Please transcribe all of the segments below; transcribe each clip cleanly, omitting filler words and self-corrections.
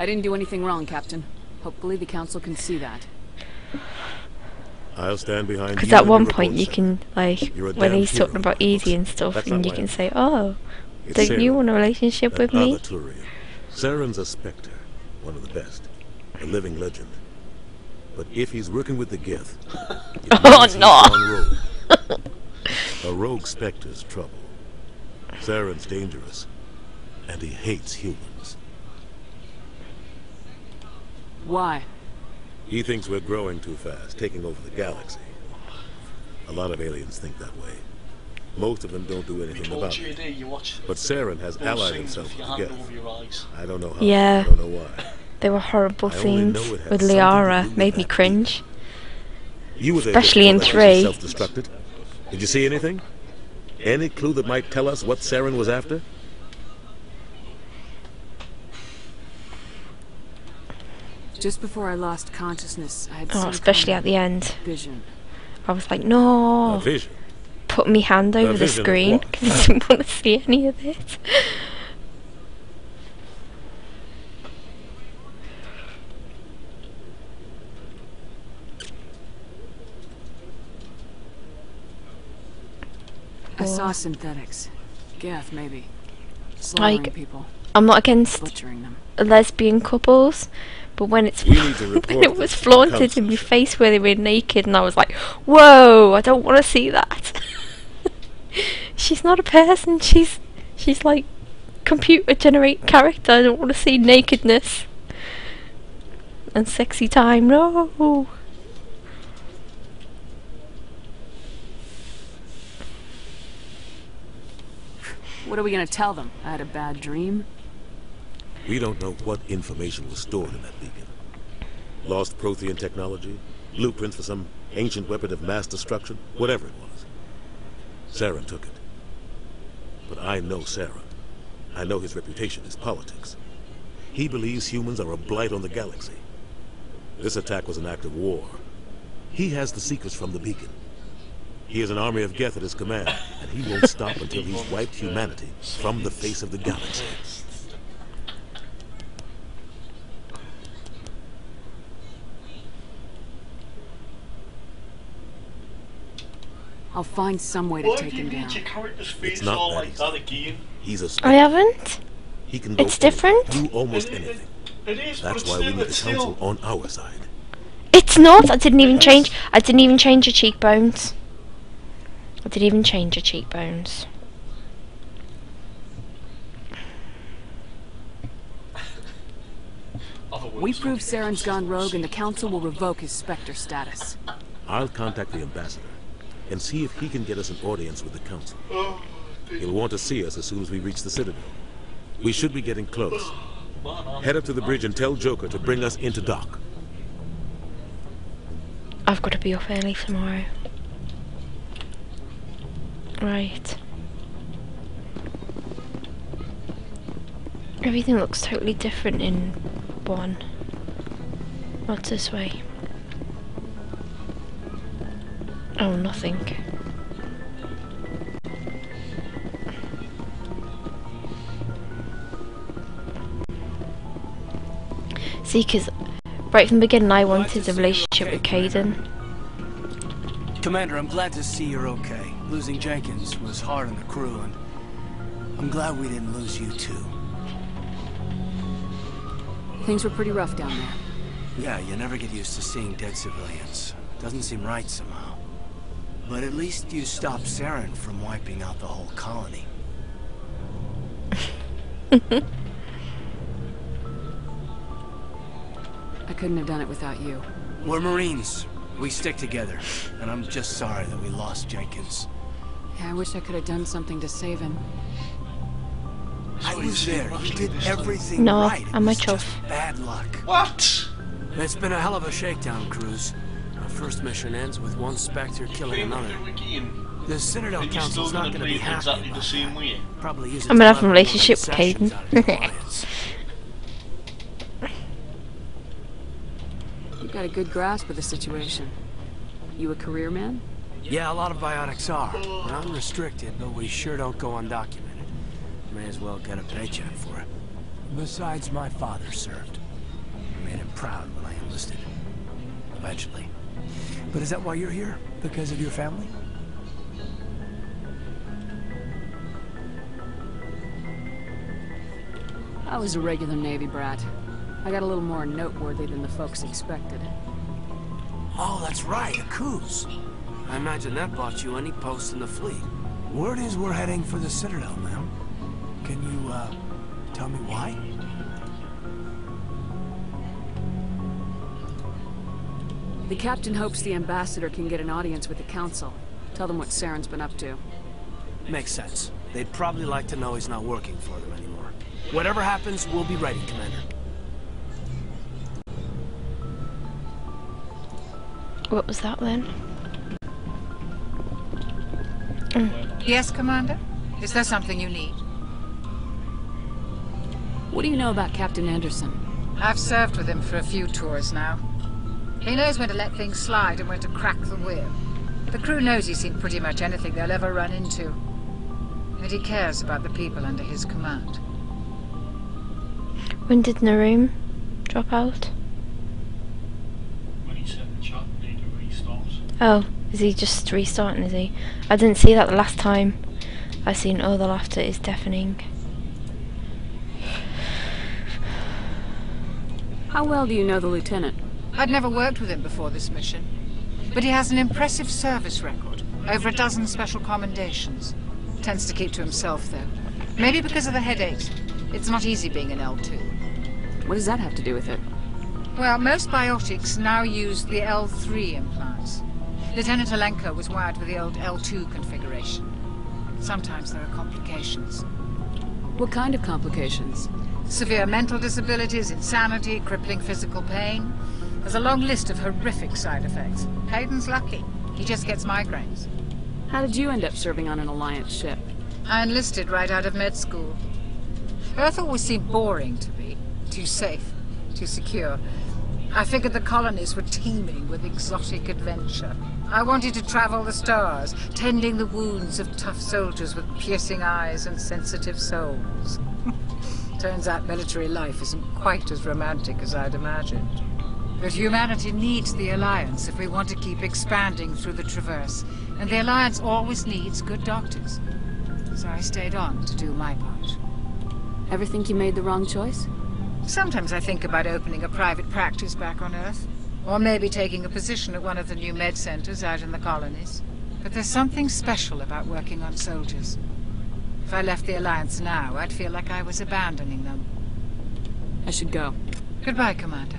I didn't do anything wrong, Captain. Hopefully the Council can see that. I'll stand behind you. Because at one and point you report, can, like, You're a when damn he's hero, talking about Brooks. Edie and stuff, That's and not you why can I'm say, here. oh, It's don't you Saren, want a relationship that with me? other Turian. Saren's a Spectre, one of the best, a living legend. But if he's working with the Geth, it Oh, means he's no. gone rogue. A rogue Spectre's trouble. Saren's dangerous, and he hates humans. Why? He thinks we're growing too fast, taking over the galaxy. A lot of aliens think that way. Most of them don't do We anything told about you it. today you watch But Saren has those allied scenes himself with with your the hand Geth. over your eyes. I don't know how. Yeah. I don't know why. They were horrible I only scenes know it had with something to Liara. do with Made me that cringe. You were there Especially in before that 3. Self-destructed. Did you see anything? Any clue that might tell us what Saren was after? Just before I lost consciousness, I had Oh, some especially at kind the end. of vision. I was like, A no. vision. Put me hand over the vision of screen what? because I didn't want to see any of it. I saw synthetics. Geth, maybe. Slaughtering Like- people. I'm not against Butchering them. lesbian couples, but when it's We need to when report it was this to the flaunted in my council. face where they were naked, and I was like, whoa, I don't want to see that. She's not a person. She's like computer generate character. I don't want to see nakedness and sexy time. No. What are we gonna tell them? I had a bad dream? We don't know what information was stored in that beacon. Lost Prothean technology, blueprints for some ancient weapon of mass destruction, whatever it was. Saren took it. But I know Saren. I know his reputation is politics. He believes humans are a blight on the galaxy. This attack was an act of war. He has the secrets from the beacon. He has an army of Geth at his command, and he won't stop until he's wiped humanity from the face of the galaxy. I'll find some way to Why take do you him need down. your character's face not all that like easy. that again? He's a I Spectre. haven't. He can go It's different. Do almost anything. It is, but That's it's why we still, need it's the council still. on our side. It's not. I didn't even change your cheekbones. I didn't even change your cheekbones. We prove Saren's gone rogue and the Council will revoke his Spectre status. I'll contact the ambassador and see if he can get us an audience with the council. He'll want to see us as soon as we reach the Citadel. We should be getting close. Head up to the bridge and tell Joker to bring us into dock. I've got to be off early tomorrow. Right. Everything looks totally different in 1. What's this way? Oh, nothing. See, because right from the beginning I wanted a relationship with Kaidan. Commander, I'm glad to see you're okay. Losing Jenkins was hard on the crew, and I'm glad we didn't lose you too. Things were pretty rough down there. Yeah, you never get used to seeing dead civilians. Doesn't seem right somehow. But at least you stopped Saren from wiping out the whole colony. I couldn't have done it without you. We're Marines. We stick together. And I'm just sorry that we lost Jenkins. Yeah, I wish I could have done something to save him. I was there. You did everything No, right. It I'm a was just chuff. bad luck. What? It's been a hell of a shakedown, Cruz. Our first mission ends with one Spectre killing Playing another. through again. The Citadel And you're still Council's not gonna going to play be it happy exactly about the same that. way. Probably use it I'm to gonna have a level relationship with concessions Kaidan. out of the Alliance. You've got a good grasp of the situation. You a career man? Yeah, a lot of biotics are. We're unrestricted, but we sure don't go undocumented. May as well get a paycheck for it. Besides, my father served. made him proud when I enlisted. Eventually. But is that why you're here? Because of your family? I was a regular Navy brat. I got a little more noteworthy than the folks expected. Oh, that's right, a cruise. I imagine that bought you any post in the fleet. Word is we're heading for the Citadel, ma'am. Can you, tell me why? The captain hopes the ambassador can get an audience with the council. Tell them what Saren's been up to. Makes sense. They'd probably like to know he's not working for them anymore. Whatever happens, we'll be ready, Commander. What was that then? Yes, Commander? Is there something you need? What do you know about Captain Anderson? I've served with him for a few tours now. He knows when to let things slide and when to crack the whip. The crew knows he's seen pretty much anything they'll ever run into. And he cares about the people under his command. When did Naroom drop out? When he said the chat need a restart. Oh, is he just restarting, is he? I didn't see that the last time. I seen, oh, the laughter is deafening. How well do you know the lieutenant? I'd never worked with him before this mission. But he has an impressive service record. Over a dozen special commendations. Tends to keep to himself, though. Maybe because of the headaches. It's not easy being an L2. What does that have to do with it? Well, most biotics now use the L3 implants. Lieutenant Alenko was wired with the old L2 configuration. Sometimes there are complications. What kind of complications? Severe mental disabilities, insanity, crippling physical pain. There's a long list of horrific side effects. Hayden's lucky. He just gets migraines. How did you end up serving on an Alliance ship? I enlisted right out of med school. Earth always seemed boring to me. Too safe, too secure. I figured the colonies were teeming with exotic adventure. I wanted to travel the stars, tending the wounds of tough soldiers with piercing eyes and sensitive souls. Turns out military life isn't quite as romantic as I'd imagined. But humanity needs the Alliance if we want to keep expanding through the Traverse. And the Alliance always needs good doctors. So I stayed on to do my part. Ever think you made the wrong choice? Sometimes I think about opening a private practice back on Earth. Or maybe taking a position at one of the new med centers out in the colonies. But there's something special about working on soldiers. If I left the Alliance now, I'd feel like I was abandoning them. I should go. Goodbye, Commander.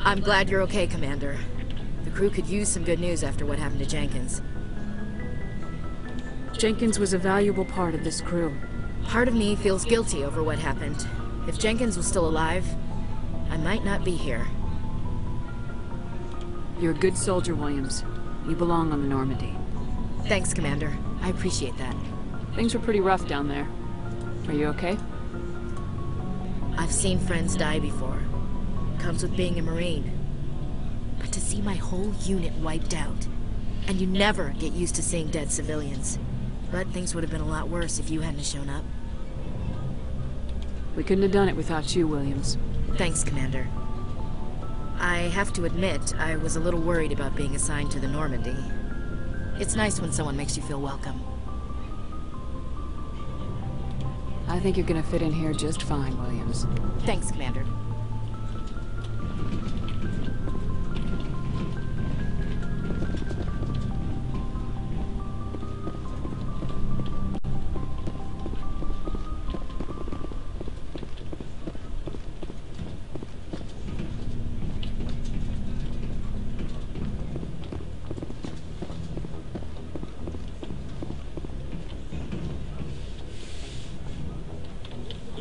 I'm glad you're okay, Commander. The crew could use some good news after what happened to Jenkins. Jenkins was a valuable part of this crew. Part of me feels guilty over what happened. If Jenkins was still alive, I might not be here. You're a good soldier, Williams. You belong on the Normandy. Thanks, Commander. I appreciate that. Things were pretty rough down there. Are you okay? I've seen friends die before. Comes with being a Marine. But to see my whole unit wiped out, and you never get used to seeing dead civilians. But things would have been a lot worse if you hadn't shown up. We couldn't have done it without you, Williams. Thanks, Commander. I have to admit, I was a little worried about being assigned to the Normandy. It's nice when someone makes you feel welcome. I think you're gonna fit in here just fine, Williams. Thanks, Commander.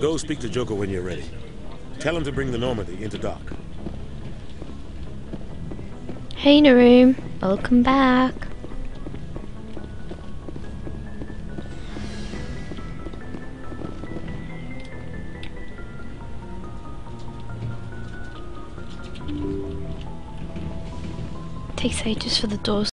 Go speak to Joker when you're ready. Tell him to bring the Normandy into dock. Hey Naroom, welcome back. Takes ages for the doors